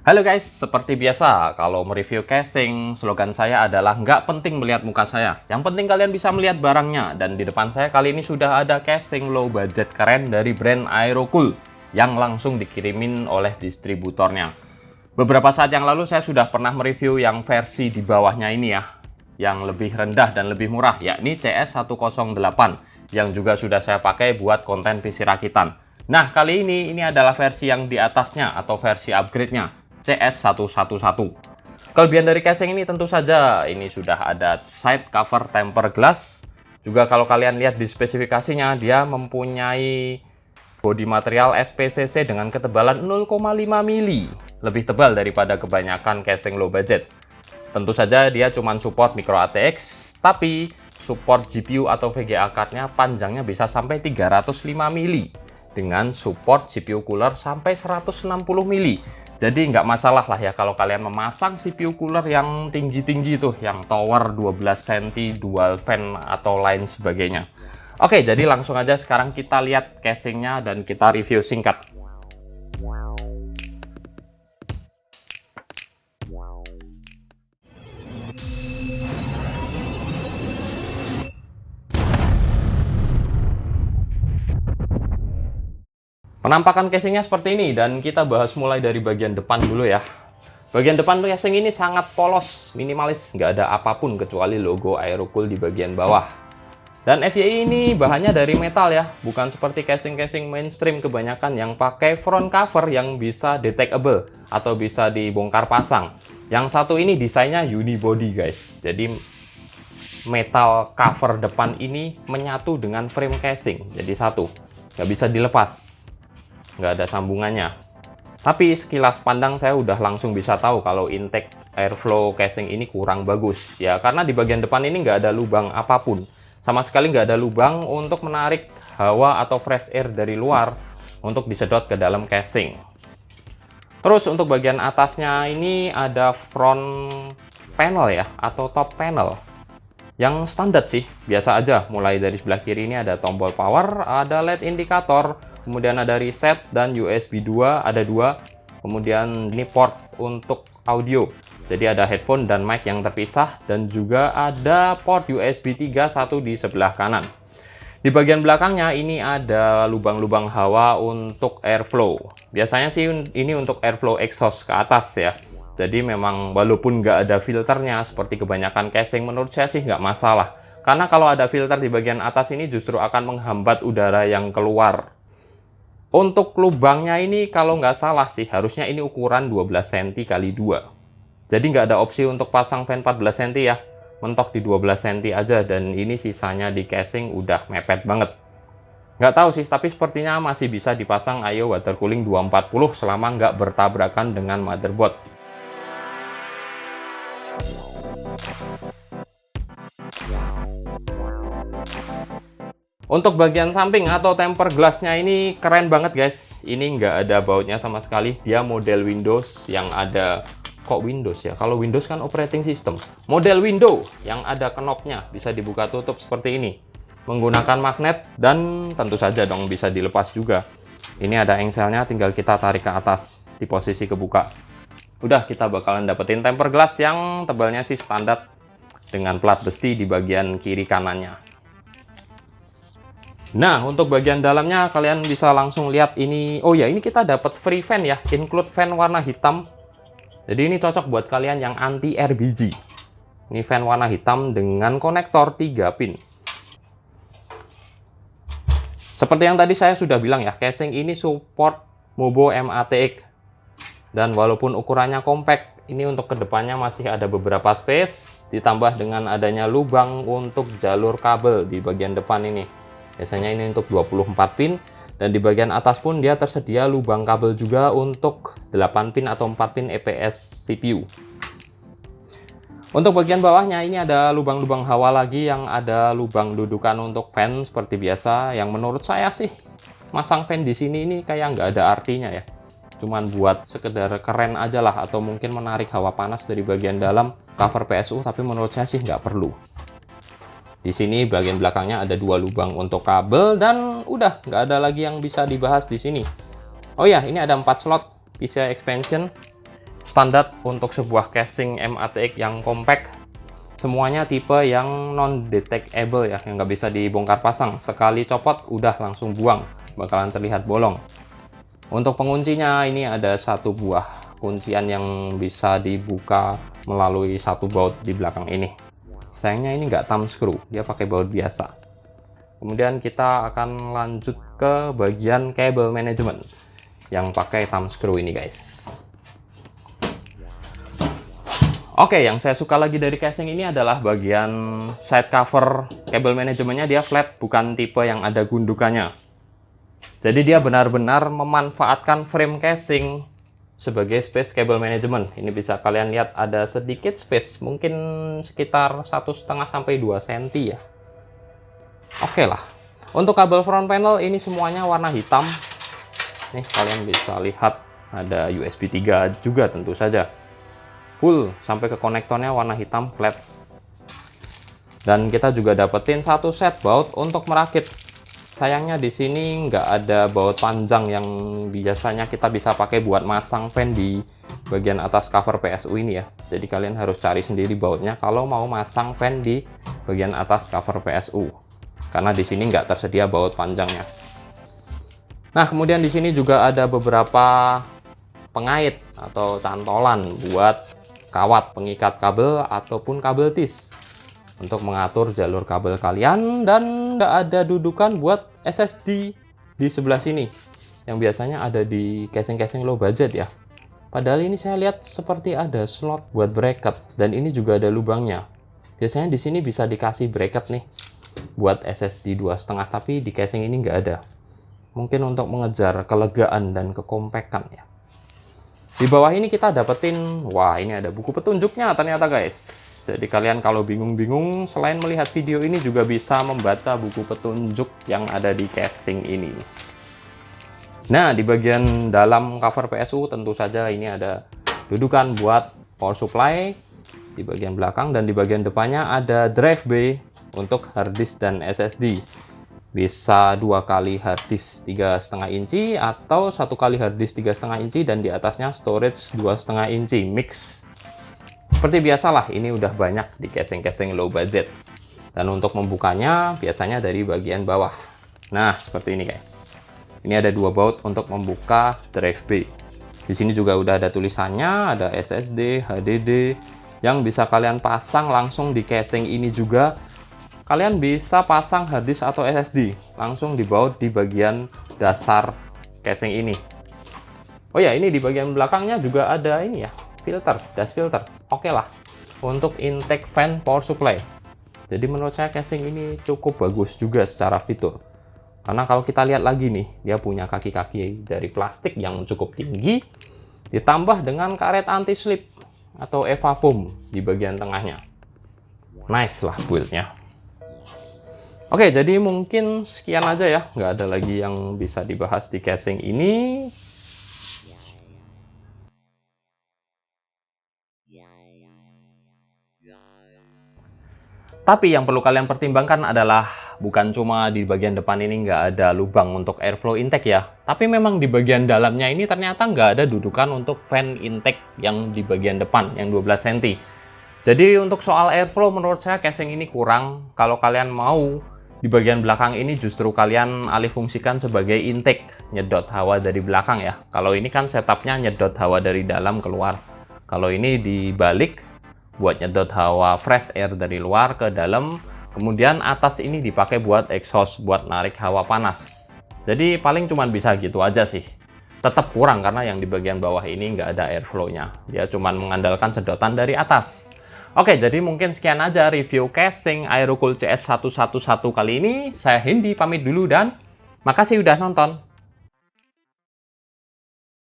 Halo guys, seperti biasa, kalau mereview casing, slogan saya adalah nggak penting melihat muka saya. Yang penting kalian bisa melihat barangnya. Dan di depan saya kali ini sudah ada casing low budget keren dari brand Aerocool yang langsung dikirimin oleh distributornya. Beberapa saat yang lalu saya sudah pernah mereview yang versi di bawahnya ini ya, yang lebih rendah dan lebih murah, yakni CS108, yang juga sudah saya pakai buat konten PC rakitan. Nah, kali ini adalah versi yang di atasnya atau versi upgrade-nya, CS111. Kelebihan dari casing ini tentu saja ini sudah ada side cover tempered glass. Juga kalau kalian lihat di spesifikasinya, dia mempunyai bodi material SPCC dengan ketebalan 0,5 mili, lebih tebal daripada kebanyakan casing low budget. Tentu saja dia cuma support micro ATX, tapi support GPU atau VGA card-nya panjangnya bisa sampai 305 mili dengan support GPU cooler sampai 160 mili. Jadi nggak masalah lah ya kalau kalian memasang CPU cooler yang tinggi-tinggi tuh, yang tower 12 cm, dual fan atau lain sebagainya. Oke, jadi langsung aja sekarang kita lihat casingnya dan kita review singkat. Penampakan casingnya seperti ini, dan kita bahas mulai dari bagian depan dulu ya. Bagian depan casing ini sangat polos, minimalis, nggak ada apapun kecuali logo Aerocool di bagian bawah. Dan FYI ini bahannya dari metal ya, bukan seperti casing-casing mainstream kebanyakan yang pakai front cover yang bisa detachable atau bisa dibongkar pasang. Yang satu ini desainnya unibody guys, jadi metal cover depan ini menyatu dengan frame casing, jadi satu, nggak bisa dilepas, nggak ada sambungannya. Tapi sekilas pandang saya udah langsung bisa tahu kalau intake airflow casing ini kurang bagus ya, karena di bagian depan ini nggak ada lubang apapun, sama sekali nggak ada lubang untuk menarik hawa atau fresh air dari luar untuk disedot ke dalam casing. Terus untuk bagian atasnya ini ada front panel ya, atau top panel yang standar sih, biasa aja. Mulai dari sebelah kiri ini ada tombol power, ada LED indikator, kemudian ada reset, dan USB 2 ada 2. Kemudian ini port untuk audio, jadi ada headphone dan mic yang terpisah, dan juga ada port USB 3 satu di sebelah kanan. Di bagian belakangnya ini ada lubang-lubang hawa untuk airflow. Biasanya sih ini untuk airflow exhaust ke atas ya. Jadi memang walaupun nggak ada filternya seperti kebanyakan casing, menurut saya sih nggak masalah. Karena kalau ada filter di bagian atas ini justru akan menghambat udara yang keluar. Untuk lubangnya ini kalau nggak salah sih harusnya ini ukuran 12 cm x 2. Jadi nggak ada opsi untuk pasang fan 14 cm ya. Mentok di 12 cm aja, dan ini sisanya di casing udah mepet banget. Nggak tahu sih, tapi sepertinya masih bisa dipasang IO water cooling 240 selama nggak bertabrakan dengan motherboard. Untuk bagian samping atau tempered glassnya ini keren banget guys. Ini nggak ada bautnya sama sekali. Dia model Windows yang ada, kok Windows ya? Kalau Windows kan operating system. Model Windows yang ada knopnya, bisa dibuka tutup seperti ini. Menggunakan magnet, dan tentu saja dong bisa dilepas juga. Ini ada engselnya, tinggal kita tarik ke atas di posisi kebuka. Udah, kita bakalan dapetin tempered glass yang tebalnya sih standar dengan plat besi di bagian kiri kanannya. Nah, untuk bagian dalamnya kalian bisa langsung lihat ini. Oh ya, ini kita dapat free fan ya, include fan warna hitam. Jadi ini cocok buat kalian yang anti RBG. Ini fan warna hitam dengan konektor 3 pin. Seperti yang tadi saya sudah bilang ya, casing ini support Mobo MATX. Dan walaupun ukurannya compact, ini untuk kedepannya masih ada beberapa space, ditambah dengan adanya lubang untuk jalur kabel di bagian depan ini. Biasanya ini untuk 24 pin, dan di bagian atas pun dia tersedia lubang kabel juga untuk 8 pin atau 4 pin EPS CPU. Untuk bagian bawahnya ini ada lubang-lubang hawa lagi, yang ada lubang dudukan untuk fan seperti biasa, yang menurut saya sih masang fan di sini ini kayak nggak ada artinya ya. Cuman buat sekedar keren aja lah, atau mungkin menarik hawa panas dari bagian dalam cover PSU, tapi menurut saya sih nggak perlu. Di sini bagian belakangnya ada 2 lubang untuk kabel, dan udah nggak ada lagi yang bisa dibahas di sini. Oh ya, ini ada 4 slot PCI expansion. Standar untuk sebuah casing MATX yang compact, semuanya tipe yang non-detectable ya, yang nggak bisa dibongkar pasang. Sekali copot udah langsung buang, bakalan terlihat bolong. Untuk penguncinya ini ada satu buah kuncian yang bisa dibuka melalui satu baut di belakang ini. Sayangnya ini nggak thumb screw, dia pakai baut biasa. Kemudian kita akan lanjut ke bagian cable management yang pakai thumb screw ini guys. Oke, yang saya suka lagi dari casing ini adalah bagian side cover cable manajemennya. Dia flat, bukan tipe yang ada gundukannya. Jadi dia benar-benar memanfaatkan frame casing sebagai space cable management. Ini bisa kalian lihat ada sedikit space, mungkin sekitar 1,5 sampai 2 cm ya. Oke lah. Untuk kabel front panel ini semuanya warna hitam. Nih kalian bisa lihat ada USB 3 juga tentu saja. Full sampai ke konektornya warna hitam flat. Dan kita juga dapetin satu set baut untuk merakit. Sayangnya di sini nggak ada baut panjang yang biasanya kita bisa pakai buat masang fan di bagian atas cover PSU ini ya. Jadi kalian harus cari sendiri bautnya kalau mau masang fan di bagian atas cover PSU. Karena di sini nggak tersedia baut panjangnya. Nah, kemudian di sini juga ada beberapa pengait atau cantolan buat kawat pengikat kabel ataupun kabel tis, untuk mengatur jalur kabel kalian. Dan nggak ada dudukan buat SSD di sebelah sini yang biasanya ada di casing-casing low budget ya. Padahal ini saya lihat seperti ada slot buat bracket dan ini juga ada lubangnya. Biasanya di sini bisa dikasih bracket nih buat SSD 2,5, tapi di casing ini nggak ada. Mungkin untuk mengejar kelegaan dan kekompakan ya. Di bawah ini kita dapetin, wah ini ada buku petunjuknya ternyata guys. Jadi kalian kalau bingung-bingung, selain melihat video ini juga bisa membaca buku petunjuk yang ada di casing ini. Nah, di bagian dalam cover PSU tentu saja ini ada dudukan buat power supply di bagian belakang, dan di bagian depannya ada drive bay untuk hard disk dan SSD. Bisa 2 kali hard disk 3,5 inci atau 1 kali hard disk 3,5 inci dan di atasnya storage 2,5 inci mix. Seperti biasalah, ini udah banyak di casing-casing low budget. Dan untuk membukanya biasanya dari bagian bawah. Nah, seperti ini guys. Ini ada 2 baut untuk membuka drive bay. Di sini juga udah ada tulisannya, ada SSD, HDD yang bisa kalian pasang langsung di casing ini juga. Kalian bisa pasang hard disk atau SSD langsung di baut di bagian dasar casing ini. Oh ya, ini di bagian belakangnya juga ada ini ya, filter, dust filter. Oke lah, untuk intake fan power supply. Jadi menurut saya casing ini cukup bagus juga secara fitur. Karena kalau kita lihat lagi nih, dia punya kaki-kaki dari plastik yang cukup tinggi, ditambah dengan karet anti-slip atau EVA foam di bagian tengahnya. Nice lah build-nya. Oke, jadi mungkin sekian aja ya. Nggak ada lagi yang bisa dibahas di casing ini. Tapi yang perlu kalian pertimbangkan adalah bukan cuma di bagian depan ini nggak ada lubang untuk airflow intake ya. Tapi memang di bagian dalamnya ini ternyata nggak ada dudukan untuk fan intake yang di bagian depan, yang 12 cm. Jadi untuk soal airflow menurut saya casing ini kurang. Kalau kalian mau, di bagian belakang ini justru kalian alih fungsikan sebagai intake, nyedot hawa dari belakang ya. Kalau ini kan setupnya nyedot hawa dari dalam keluar. Kalau ini dibalik buat nyedot hawa fresh air dari luar ke dalam. Kemudian atas ini dipakai buat exhaust, buat narik hawa panas. Jadi paling cuman bisa gitu aja sih. Tetap kurang karena yang di bagian bawah ini nggak ada airflow-nya. Dia cuman mengandalkan sedotan dari atas. Oke, jadi mungkin sekian aja review casing Aerocool CS111 kali ini. Saya Hendy pamit dulu dan makasih udah nonton.